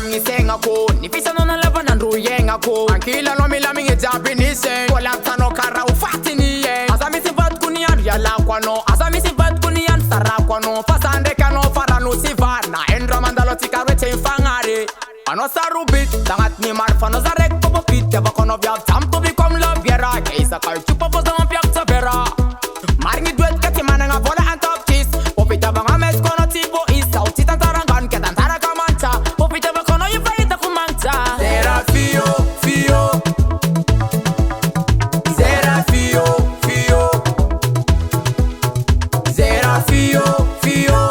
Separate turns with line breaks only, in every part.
mingi senga ko nifisa nona lava nandruyenga ko ankila no mila mingi jabinise wala tano kara ufati niye azami sivat kunian yala kwano azami sivat kunian sara kwano pasande kano farano sivana endra mandalo tikarete infangare ano sarubit tangat ni marfano zarek popo pit te bakono vya tam to become love yera keisa kar chupa posa mpiak tabera marngi duet kati mananga vola and top kiss popita banga mes kono tipo is sauti tantarangan ke tantara kamanta popita bakono you fight the kumanta zera fio fio zera fio fio zera fio fio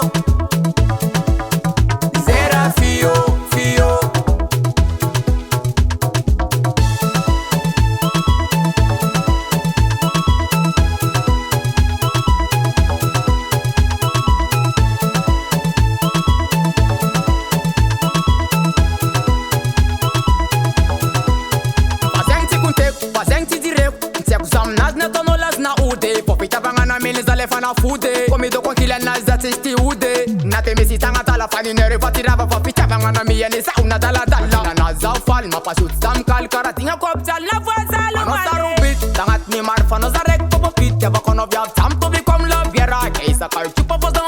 zera fio fio fana fude komido kwa kila naza testi ude natemesi tanga tala fani nere fatirava papita bangana miyane sauna dala dala na naza fal mapasut sam kal karatinga kopta la voza la mane sarubit tangat ni marfa no zarek popo pit te bakono vya tam to become love yera keisa kar chupa poza